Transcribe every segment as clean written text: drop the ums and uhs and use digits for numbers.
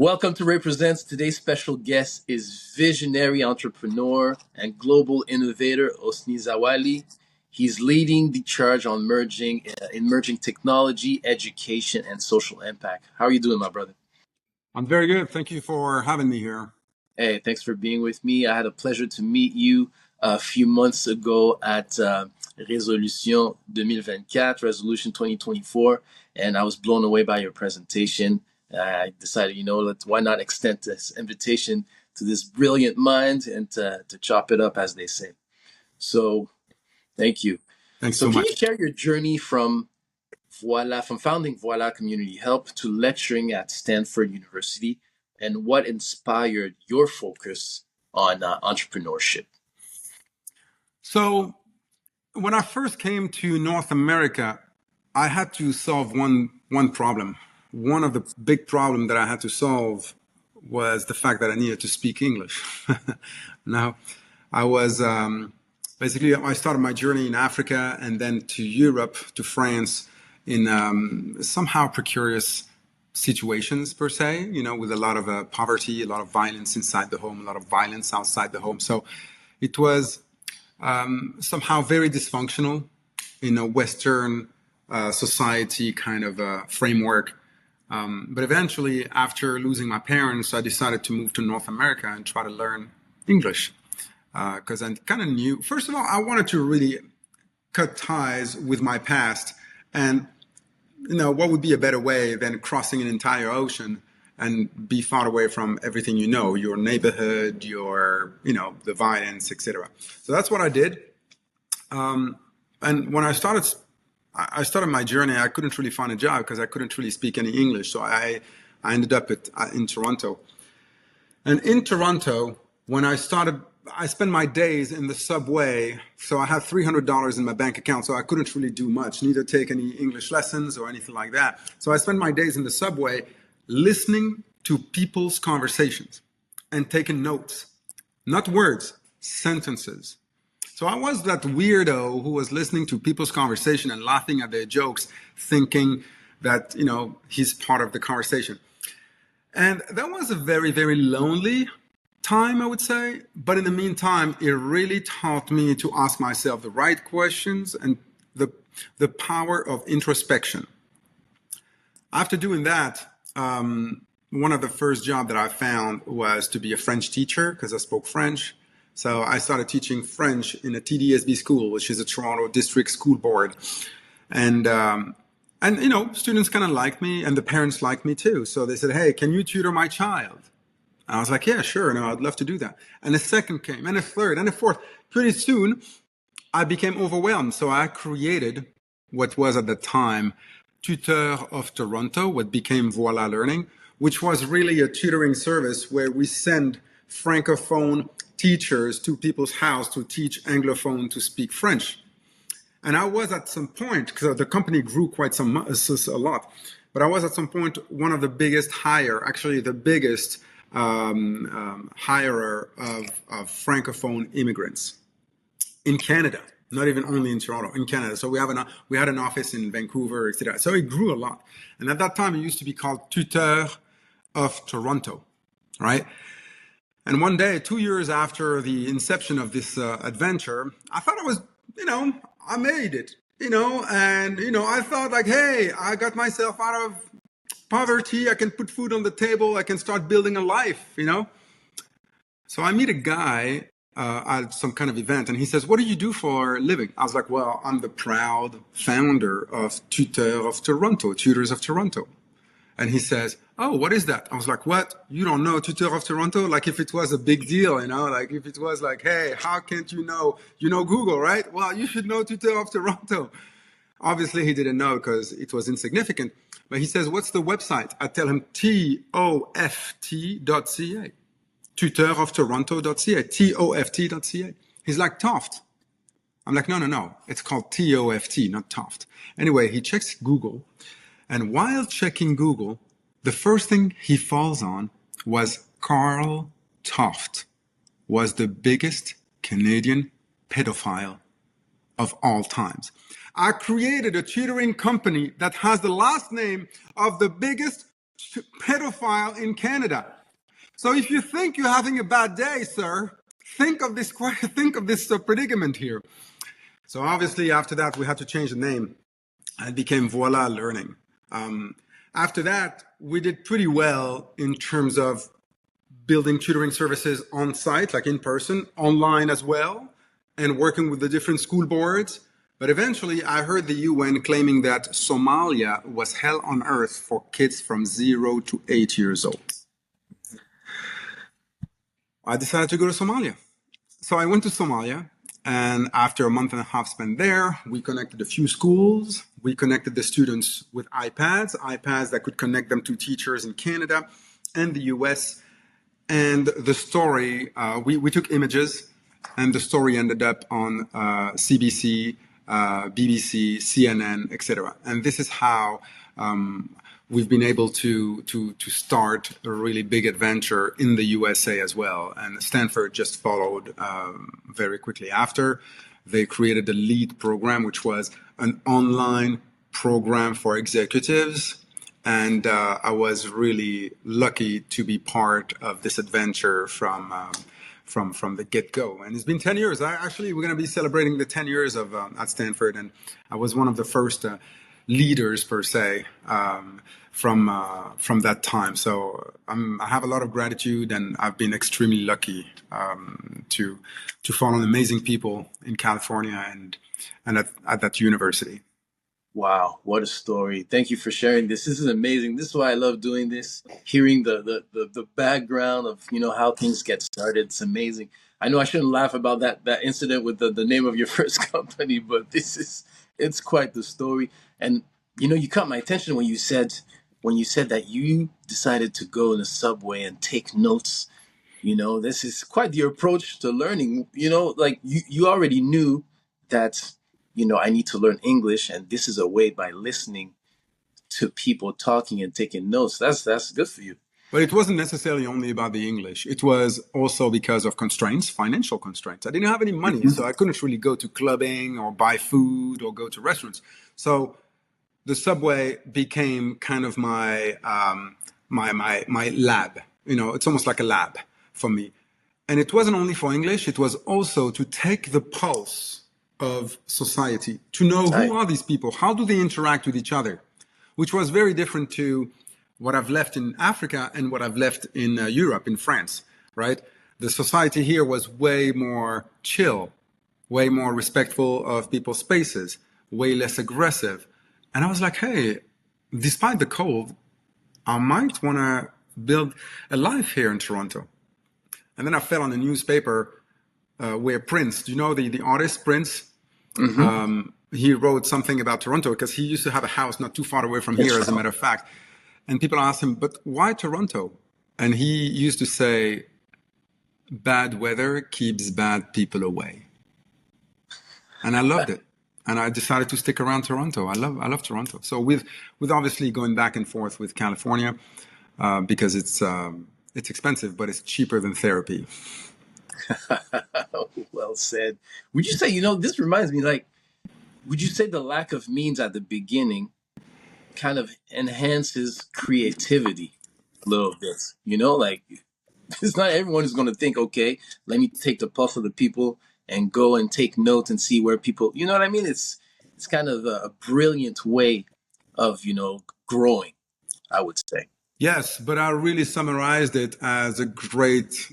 Welcome to Represents. Today's special guest is visionary entrepreneur and global innovator Hosni Zaouali. He's leading the charge on emerging technology, education, and social impact. How are you doing, my brother? I'm very good. Thank you for having me here. Hey, thanks for being with me. I had a pleasure to meet you a few months ago at Resolution 2024, Resolution 2024, and I was blown away by your presentation. I decided, why not extend this invitation to this brilliant mind and to chop it up, as they say. So, thank you. Thanks So, so can much. you share your journey from from founding Voilà Community Help to lecturing at Stanford University, and what inspired your focus on entrepreneurship? So when I first came to North America, I had to solve one problem. One of the big problems that I had to solve was the fact that I needed to speak English. Now, I was basically, I started my journey in Africa and then to Europe, to France, in somehow precarious situations per se, with a lot of poverty, a lot of violence inside the home, a lot of violence outside the home. So it was somehow very dysfunctional in a Western society kind of framework. But eventually, after losing my parents, I decided to move to North America and try to learn English. Because I kind of knew, first of all, I wanted to really cut ties with my past. And, what would be a better way than crossing an entire ocean and be far away from everything your neighborhood, the violence, etc. So that's what I did. And when I started my journey, I couldn't really find a job because I couldn't really speak any English. So I ended up in Toronto. And in Toronto, when I spent my days in the subway. So I had $300 in my bank account, so I couldn't really do much, neither take any English lessons or anything like that. So I spent my days in the subway listening to people's conversations and taking notes, not words, sentences. So I was that weirdo who was listening to people's conversation and laughing at their jokes, thinking that, he's part of the conversation. And that was a very, very lonely time, I would say. But in the meantime, it really taught me to ask myself the right questions and the power of introspection. After doing that, one of the first jobs that I found was to be a French teacher because I spoke French. So I started teaching French in a TDSB school, which is a Toronto District School Board. And students kind of liked me and the parents liked me too. So they said, hey, can you tutor my child? And I was like, yeah, sure. No, I'd love to do that. And a second came and a third and a fourth. Pretty soon, I became overwhelmed. So I created what was at the time Tutor of Toronto, what became Voilà Learning, which was really a tutoring service where we send Francophone teachers to people's house to teach Anglophone to speak French. And I was at some point, because the company grew quite a lot, but I was at some point one of the biggest actually the biggest hirer of Francophone immigrants in Canada, not even only in Toronto, in Canada. So we had an office in Vancouver, etc. So it grew a lot. And at that time, it used to be called Tutor of Toronto, right? And one day, 2 years after the inception of this adventure, I thought I was, I made it, I thought like, hey, I got myself out of poverty. I can put food on the table. I can start building a life, So I meet a guy at some kind of event and he says, what do you do for a living? I was like, well, I'm the proud founder of Tutors of Toronto. And he says, oh, what is that? I was like, what? You don't know Tutor of Toronto? Like if it was a big deal, like if it was like, hey, how can't you know? You know Google, right? Well, you should know Tutor of Toronto. Obviously, he didn't know because it was insignificant. But he says, what's the website? I tell him TOFT.ca, tutoroftoronto.ca, TOFT.ca. He's like, Toft. I'm like, no. It's called TOFT, not Toft. Anyway, he checks Google. And while checking Google, the first thing he falls on was Carl Toft was the biggest Canadian pedophile of all times. I created a tutoring company that has the last name of the biggest pedophile in Canada. So if you think you're having a bad day, sir, think of this predicament here. So obviously after that, we had to change the name. It became Voilà Learning. After that, we did pretty well in terms of building tutoring services on site, like in person, online as well, and working with the different school boards. But eventually, I heard the UN claiming that Somalia was hell on earth for kids from 0 to 8 years old. I decided to go to Somalia. So I went to Somalia, and after a month and a half spent there, we connected a few schools. We connected the students with iPads that could connect them to teachers in Canada and the US. And the story, we took images, and the story ended up on CBC, BBC, CNN, etc. And this is how we've been able to start a really big adventure in the USA as well. And Stanford just followed very quickly after. They created the LEAD program, which was an online program for executives. And I was really lucky to be part of this adventure from the get-go. And it's been 10 years. We're going to be celebrating the 10 years of at Stanford. And I was one of the first leaders, per se, from that time. So I have a lot of gratitude, and I've been extremely lucky to follow amazing people in California and at that university. Wow, what a story. Thank you for sharing this. This is amazing. This is why I love doing this, hearing the background of, how things get started. It's amazing. I know I shouldn't laugh about that incident with the name of your first company, but it's quite the story. And, you caught my attention when you said that you decided to go in the subway and take notes. This is quite the approach to learning. Like you already knew that I need to learn English, and this is a way by listening to people talking and taking notes. That's good for you. But it wasn't necessarily only about the English. It was also because of constraints, financial constraints. I didn't have any money, so I couldn't really go to clubbing or buy food or go to restaurants. So the subway became kind of my my lab. It's almost like a lab for me. And it wasn't only for English. It was also to take the pulse of society, to know who are these people, how do they interact with each other, which was very different to what I've left in Africa and what I've left in Europe, in France, right? The society here was way more chill, way more respectful of people's spaces, way less aggressive. And I was like, hey, despite the cold, I might want to build a life here in Toronto. And then I fell on a newspaper where Prince, do you know the artist Prince? Mm-hmm. He wrote something about Toronto because he used to have a house not too far away from here, as a matter of fact. And people asked him, but why Toronto? And he used to say, bad weather keeps bad people away. And I loved it. And I decided to stick around Toronto. I love Toronto. So with obviously going back and forth with California, because it's expensive, but it's cheaper than therapy. Well said. Would you say, this reminds me, would you say the lack of means at the beginning kind of enhances creativity a little bit? It's not everyone who's going to think, okay, let me take the pulse of the people and go and take notes and see where people, you know what I mean? It's kind of a brilliant way of, growing, I would say. Yes, but I really summarized it as a great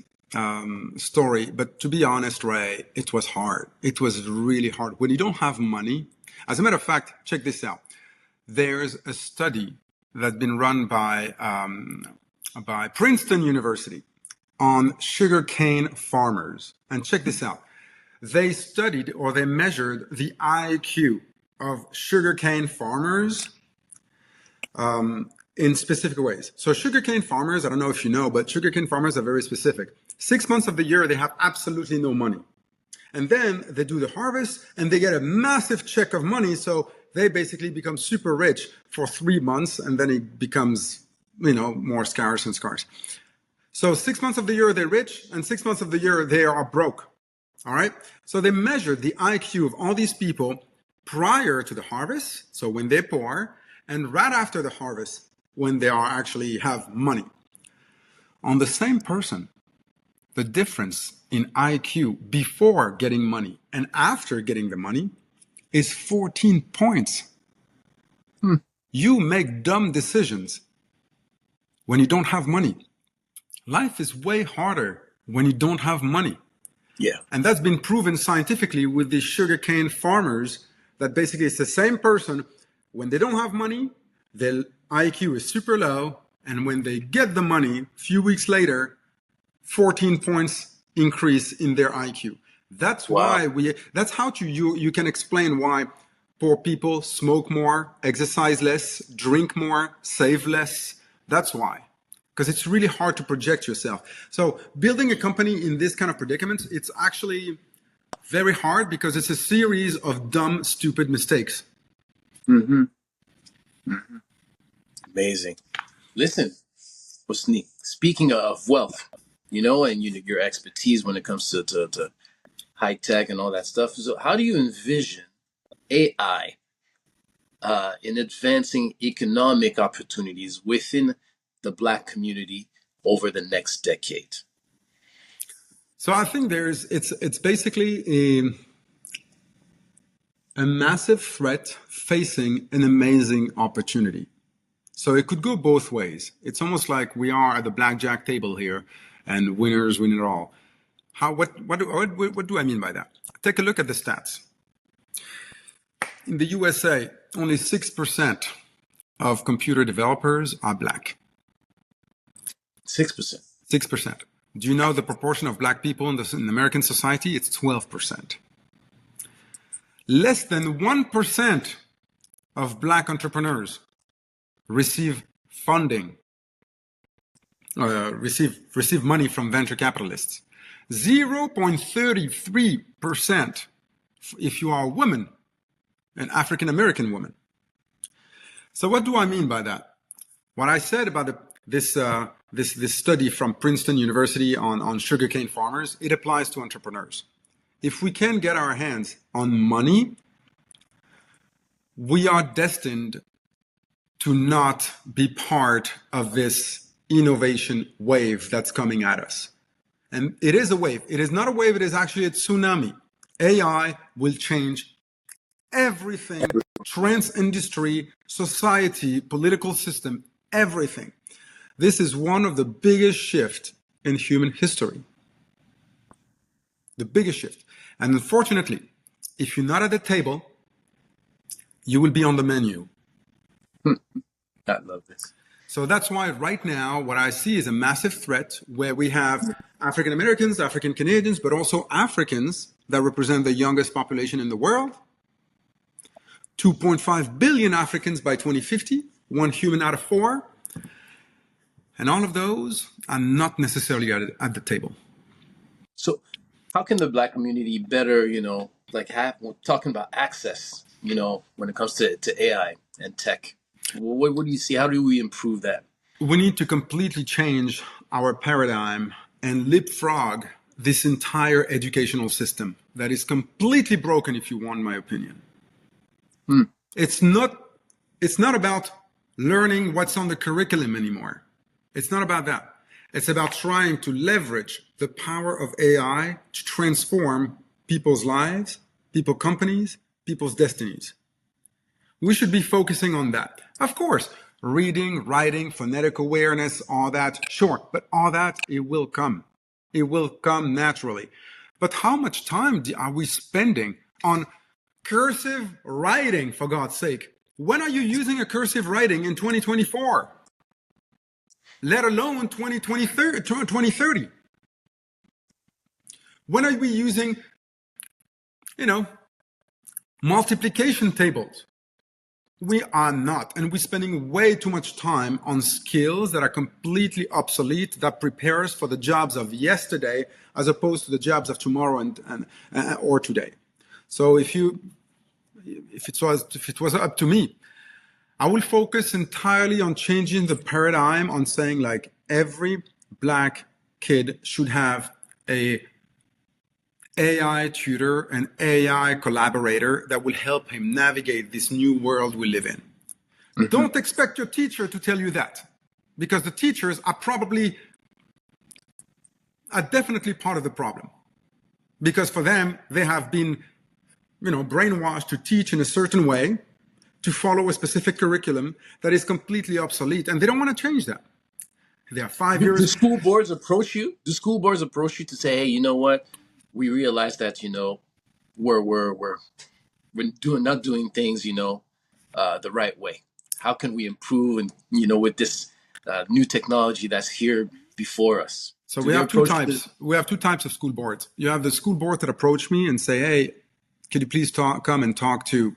story. But to be honest, Ray, it was hard. It was really hard. When you don't have money, as a matter of fact, check this out. There's a study that's been run by Princeton University on sugarcane farmers. And check this out. They studied, or they measured, the IQ of sugarcane farmers in specific ways. So sugarcane farmers, I don't know if you know, but sugarcane farmers are very specific. 6 months of the year, they have absolutely no money. And then they do the harvest and they get a massive check of money. So they basically become super rich for 3 months, and then it becomes, more scarce and scarce. So 6 months of the year, they're rich, and 6 months of the year, they are broke. All right. So they measured the IQ of all these people prior to the harvest. So when they're poor, and right after the harvest. when they are actually have money. On the same person, the difference in IQ before getting money and after getting the money is 14 points. You make dumb decisions when you don't have money. Life is way harder when you don't have money. Yeah. And that's been proven scientifically with the sugarcane farmers, that basically it's the same person. When they don't have money, their IQ is super low. And when they get the money, a few weeks later, 14 points increase in their IQ. That's why that's how you can explain why poor people smoke more, exercise less, drink more, save less. That's why. Because it's really hard to project yourself. So building a company in this kind of predicament, it's actually very hard because it's a series of dumb, stupid mistakes. Amazing. Listen, Hosni, speaking of wealth, and your expertise when it comes to high tech and all that stuff. So how do you envision AI in advancing economic opportunities within the Black community over the next decade? So I think it's basically a massive threat facing an amazing opportunity. So it could go both ways. It's almost like we are at the blackjack table here, and winners win it all. What do I mean by that? Take a look at the stats. In the USA, only 6% of computer developers are Black. 6%. 6%. Do you know the proportion of Black people in American society? It's 12%. Less than 1% of Black entrepreneurs receive funding, receive money from venture capitalists. 0.33% if you are a woman, an African American woman. So what do I mean by that? What I said about this study from Princeton University on sugarcane farmers, it applies to entrepreneurs. If we can get our hands on money, we are destined to not be part of this innovation wave that's coming at us. And it is a wave. It is not a wave, it is actually a tsunami. AI will change everything, trans industry, society, political system, everything. This is one of the biggest shifts in human history. The biggest shift. And unfortunately, if you're not at the table, you will be on the menu. I love this. So that's why right now, what I see is a massive threat where we have African Americans, African Canadians, but also Africans that represent the youngest population in the world. 2.5 billion Africans by 2050, 1 human out of 4. And all of those are not necessarily at the table. So how can the Black community better, talking about access, when it comes to AI and tech? What do you see? How do we improve that? We need to completely change our paradigm and leapfrog this entire educational system that is completely broken, if you want my opinion. It's not about learning what's on the curriculum anymore. It's not about that. It's about trying to leverage the power of AI to transform people's lives, people's companies, people's destinies. We should be focusing on that. Of course, reading, writing, phonetic awareness, all that, sure, but all that, it will come. It will come naturally. But how much time are we spending on cursive writing, for God's sake? When are you using a cursive writing in 2024? Let alone 2030. When are we using, multiplication tables? We are not. And we're spending way too much time on skills that are completely obsolete, that prepare us for the jobs of yesterday, as opposed to the jobs of tomorrow or today. So if it was up to me, I will focus entirely on changing the paradigm, on saying like every Black kid should have a AI tutor, an AI collaborator that will help him navigate this new world we live in. Mm-hmm. Don't expect your teacher to tell you that, because the teachers are definitely part of the problem. Because for them, they have been, brainwashed to teach in a certain way, to follow a specific curriculum that is completely obsolete, and they don't want to change that. They are 5 Do years. school boards approach you? Do school boards approach you to say, hey, you know what? We realize that, we're not doing things, the right way. How can we improve and, with this new technology that's here before us? So Do we they have two approach you? types. We have two types of school boards. You have the school board that approach me and say, hey, could you please come and talk to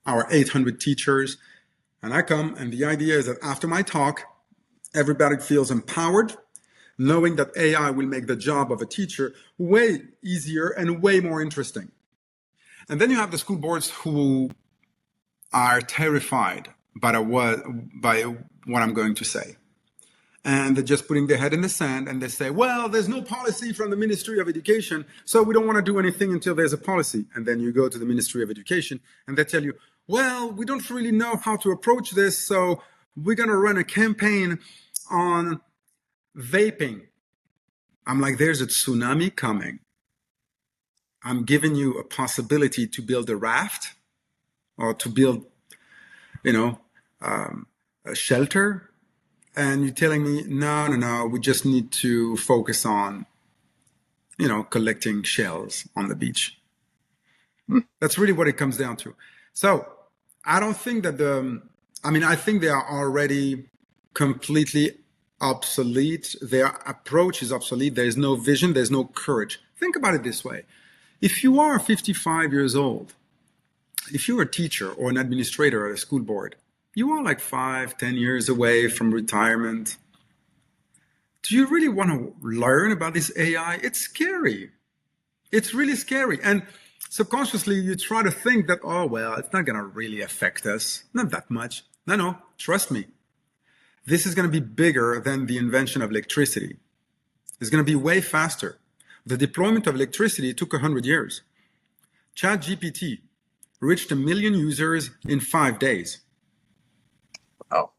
our 800 teachers? And I come, and the idea is that after my talk, everybody feels empowered, knowing that AI will make the job of a teacher way easier and way more interesting. And then you have the school boards who are terrified by what I'm going to say. And they're just putting their head in the sand, and they say, well, there's no policy from the Ministry of Education, so we don't want to do anything until there's a policy. And then you go to the Ministry of Education, and they tell you, well, we don't really know how to approach this, so we're going to run a campaign on vaping. I'm like, there's a tsunami coming. I'm giving you a possibility to build a raft or to build, a shelter. And you're telling me, no, we just need to focus on, collecting shells on the beach. That's really what it comes down to. So I don't think that I think they are already completely obsolete. Their approach is obsolete. There is no vision. There's no courage. Think about it this way. If you are 55 years old, if you're a teacher or an administrator at a school board, you are like 5-10 years away from retirement. Do you really want to learn about this AI? It's scary. It's really scary. And subconsciously, you try to think that, oh, well, it's not going to really affect us. Not that much. No, trust me. This is going to be bigger than the invention of electricity. It's going to be way faster. The deployment of electricity took 100 years. ChatGPT reached 1 million users in 5 days. Wow.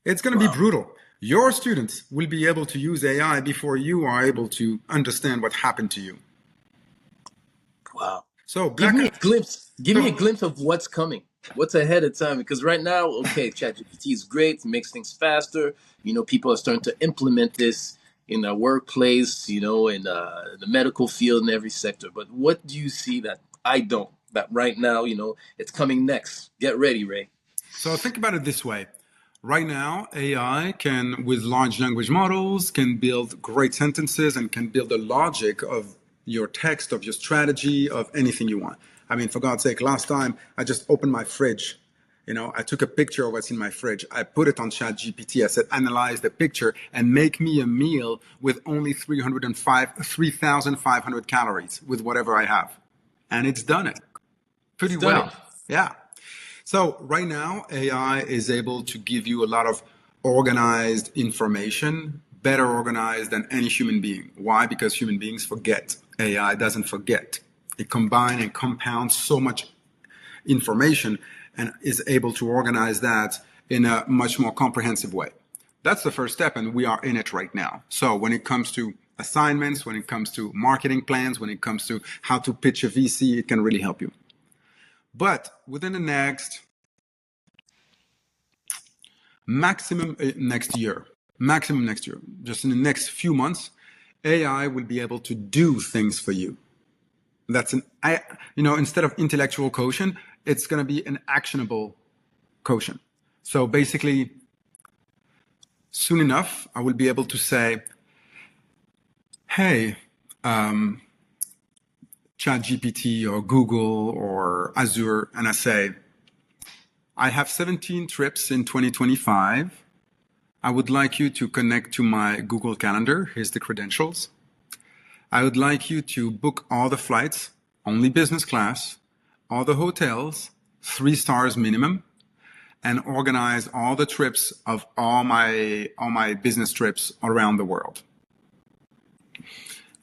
It's going to be brutal. Your students will be able to use AI before you are able to understand what happened to you. Wow. So give me a glimpse of what's coming. What's ahead of time? Because right now, okay, ChatGPT is great, it makes things faster. People are starting to implement this in the workplace, in the medical field, in every sector. But what do you see that I don't? That right now, it's coming next. Get ready, Ray. So think about it this way. Right now, AI can, with large language models, can build great sentences and can build the logic of your text, of your strategy, of anything you want. I mean, for God's sake, last time I just opened my fridge. I took a picture of what's in my fridge. I put it on ChatGPT. I said, analyze the picture and make me a meal with only 3,500 calories with whatever I have. And it's done it pretty well. Yeah. So right now, AI is able to give you a lot of organized information, better organized than any human being. Why? Because human beings forget. AI doesn't forget. It combines and compounds so much information and is able to organize that in a much more comprehensive way. That's the first step, and we are in it right now. So when it comes to assignments, when it comes to marketing plans, when it comes to how to pitch a VC, it can really help you. But within the maximum next year, just in the next few months, AI will be able to do things for you. That's instead of intellectual quotient, it's going to be an actionable quotient. So basically, soon enough, I will be able to say, hey, ChatGPT or Google or Azure, and I say, I have 17 trips in 2025. I would like you to connect to my Google Calendar. Here's the credentials. I would like you to book all the flights, only business class, all the hotels, 3 stars minimum, and organize all the trips of all my business trips around the world.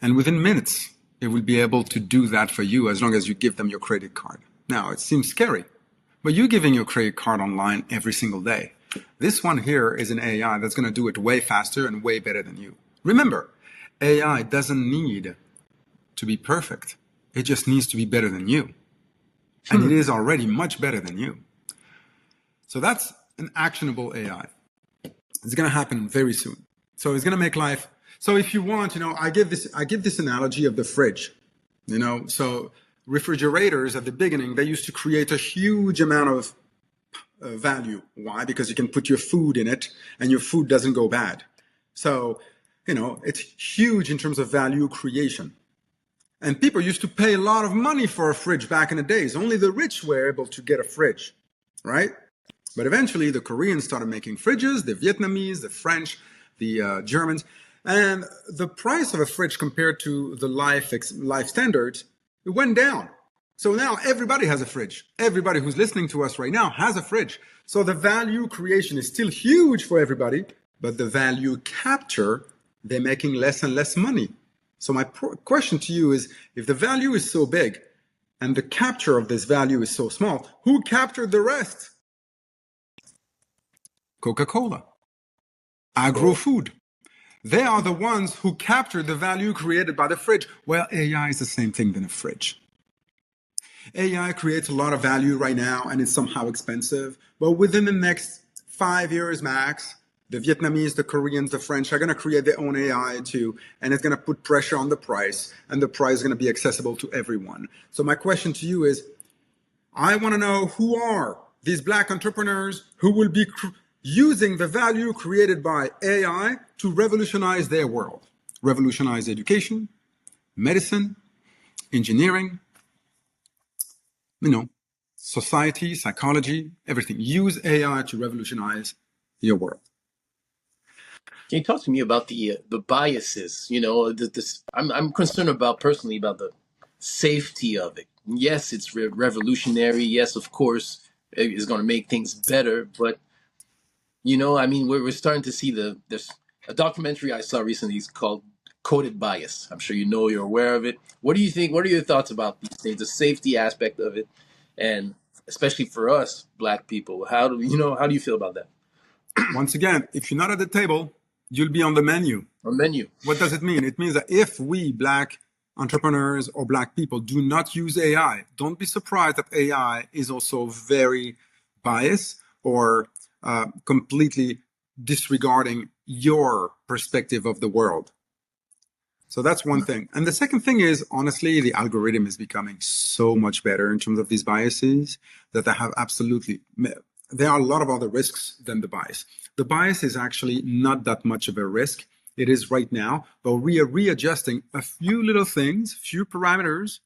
And within minutes, it will be able to do that for you as long as you give them your credit card. Now, it seems scary, but you're giving your credit card online every single day. This one here is an AI that's going to do it way faster and way better than you. Remember, AI doesn't need to be perfect. It just needs to be better than you. And it is already much better than you. So that's an actionable AI. It's going to happen very soon. So it's going to make life. So if you want, I give this analogy of the fridge. So refrigerators at the beginning, they used to create a huge amount of value. Why? Because you can put your food in it and your food doesn't go bad. So, it's huge in terms of value creation. And people used to pay a lot of money for a fridge back in the days. Only the rich were able to get a fridge, right? But eventually the Koreans started making fridges, the Vietnamese, the French, the Germans. And the price of a fridge compared to the life standards, it went down. So now everybody has a fridge. Everybody who's listening to us right now has a fridge. So the value creation is still huge for everybody, but the value capture, they're making less and less money. So my question to you is, if the value is so big and the capture of this value is so small, who captured the rest? Coca-Cola, agro-food. They are the ones who captured the value created by the fridge. Well, AI is the same thing than a fridge. AI creates a lot of value right now and it's somehow expensive, but within the next 5 years max, the Vietnamese, the Koreans, the French are going to create their own AI too, and it's going to put pressure on the price, and the price is going to be accessible to everyone. So my question to you is, I want to know who are these Black entrepreneurs who will be using the value created by AI to revolutionize their world, revolutionize education, medicine, engineering, society, psychology, everything. Use AI to revolutionize your world. Can you talk to me about the biases? I'm concerned personally about the safety of it. Yes, it's revolutionary. Yes, of course, it's going to make things better. But we're starting to see there's a documentary I saw recently. It's called Coded Bias. I'm sure you're aware of it. What do you think? What are your thoughts about these things? The safety aspect of it, and especially for us Black people, how do you feel about that? Once again, if you're not at the table, you'll be on the menu. On menu. What does it mean? It means that if we Black entrepreneurs or Black people do not use AI, don't be surprised that AI is also very biased or completely disregarding your perspective of the world. So that's one thing. And the second thing is, honestly, the algorithm is becoming so much better in terms of these biases that they have there are a lot of other risks than the bias. The bias is actually not that much of a risk. It is right now, but we are readjusting a few little things, few parameters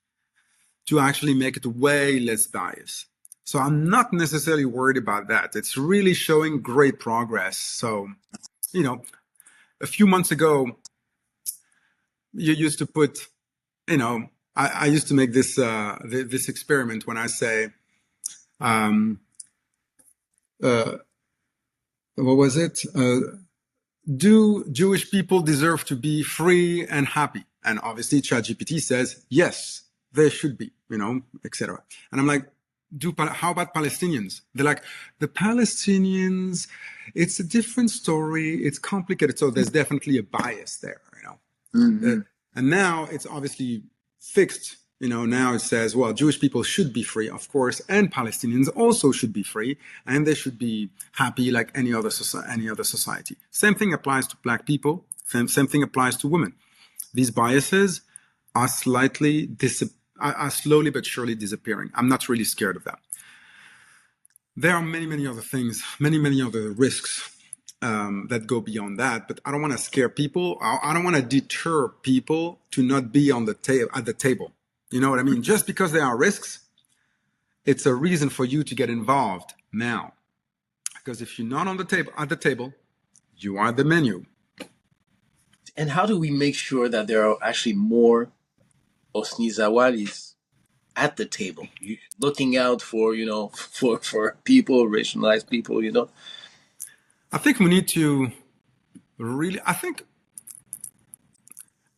to actually make it way less biased. So I'm not necessarily worried about that. It's really showing great progress. So, a few months ago, you used to put, I used to make this this experiment when I say, what was it? Do Jewish people deserve to be free and happy? And obviously ChatGPT says, yes, they should be, etc. And I'm like, how about Palestinians? They're like, the Palestinians, it's a different story. It's complicated. So there's definitely a bias there, Mm-hmm. And now it's obviously fixed. Now it says, well, Jewish people should be free, of course, and Palestinians also should be free, and they should be happy like any other society. Same thing applies to Black people. Same thing applies to women. These biases are slowly but surely disappearing. I'm not really scared of that. There are many, many other things, many other risks that go beyond that, but I don't want to scare people. I don't want to deter people to not be at the table. You know what I mean? Just because there are risks, it's a reason for you to get involved now. Because if you're not at the table, you are at the menu. And how do we make sure that there are actually more Hosni Zaoualis at the table, looking out for for people, racialized people? I think we need to I think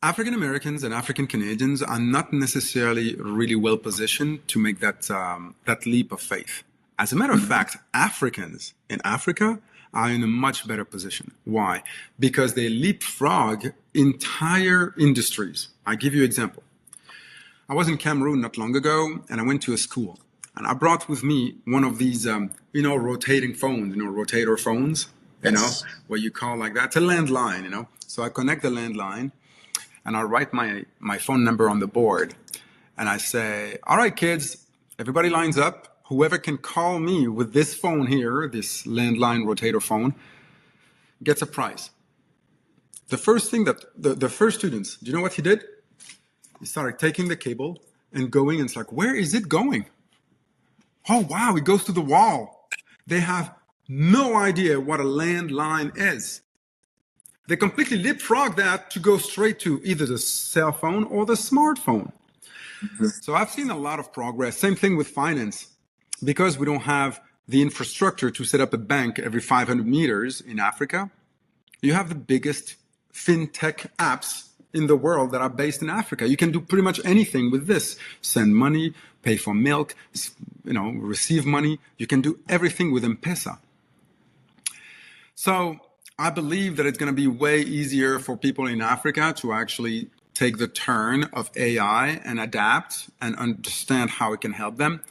African Americans and African Canadians are not necessarily really well positioned to make that leap of faith. As a matter of fact, Africans in Africa are in a much better position. Why? Because they leapfrog entire industries. I give you an example. I was in Cameroon not long ago, and I went to a school. And I brought with me one of these, rotating phones, rotator phones, Yes. what you call like that. It's a landline, So I connect the landline, and I write my phone number on the board. And I say, all right, kids, everybody lines up. Whoever can call me with this phone here, this landline rotator phone, gets a prize. The first thing that the first students, do you know what he did? He started taking the cable and going, and it's like, where is it going? Oh, wow, it goes to the wall. They have no idea what a landline is. They completely leapfrog that to go straight to either the cell phone or the smartphone. Mm-hmm. So I've seen a lot of progress. Same thing with finance. Because we don't have the infrastructure to set up a bank every 500 meters in Africa, you have the biggest fintech apps in the world that are based in Africa. You can do pretty much anything with this. Send money, pay for milk, receive money. You can do everything with M-Pesa. So I believe that it's going to be way easier for people in Africa to actually take the turn of AI and adapt and understand how it can help them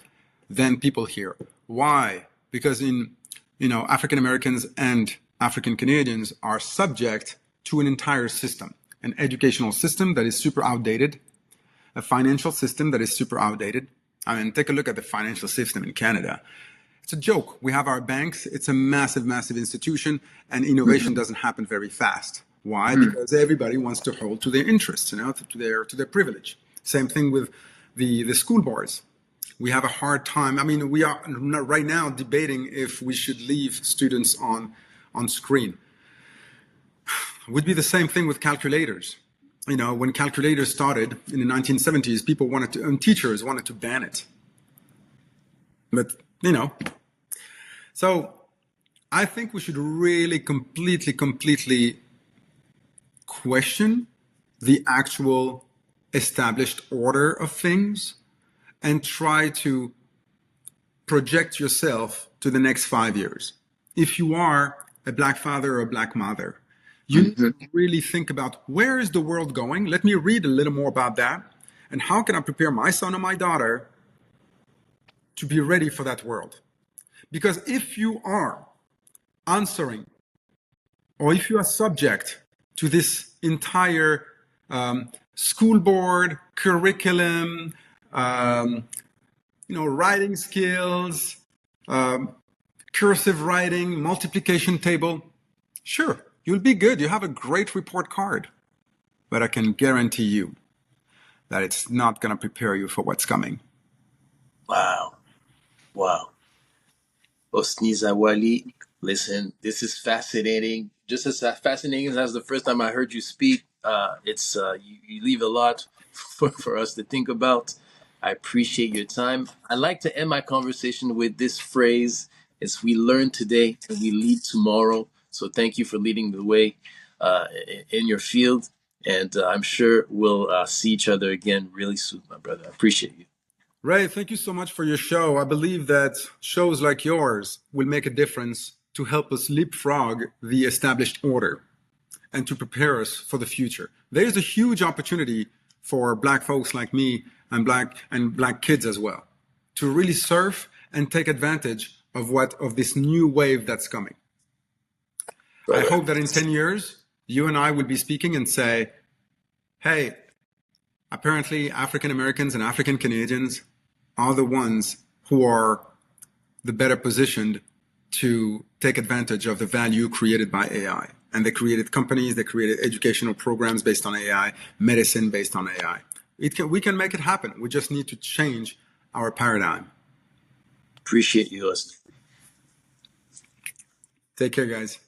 than people here. Why? Because African Americans and African Canadians are subject to an entire system, an educational system that is super outdated, a financial system that is super outdated. I mean, take a look at the financial system in Canada. It's a joke. We have our banks. It's a massive, massive institution, and innovation doesn't happen very fast. Why? Because everybody wants to hold to their interests, to their privilege. Same thing with the school boards. We have a hard time. I mean, we are right now debating if we should leave students on screen. It would be the same thing with calculators. When calculators started in the 1970s, teachers wanted to ban it. But, so I think we should really completely question the actual established order of things and try to project yourself to the next 5 years. If you are a Black father or a Black mother, you need to really think about, where is the world going? Let me read a little more about that. And how can I prepare my son or my daughter to be ready for that world? Because if you are answering, or if you are subject to this entire school board, curriculum, writing skills, cursive writing, multiplication table, sure, you'll be good. You have a great report card. But I can guarantee you that it's not going to prepare you for what's coming. Wow. Hosni Zaouali, listen, this is fascinating. Just as fascinating as the first time I heard you speak. It's you leave a lot for us to think about. I appreciate your time. I like to end my conversation with this phrase: "It's we learn today and we lead tomorrow." So thank you for leading the way in your field, and I'm sure we'll see each other again really soon, my brother. I appreciate you. Ray, thank you so much for your show. I believe that shows like yours will make a difference to help us leapfrog the established order and to prepare us for the future. There's a huge opportunity for Black folks like me and black kids as well to really surf and take advantage of this new wave that's coming. Brother, I hope that in 10 years, you and I will be speaking and say, hey, apparently African Americans and African Canadians are the ones who are the better positioned to take advantage of the value created by AI. And they created companies, they created educational programs based on AI, medicine based on AI. We can make it happen. We just need to change our paradigm. Appreciate you, Hosni. Take care, guys.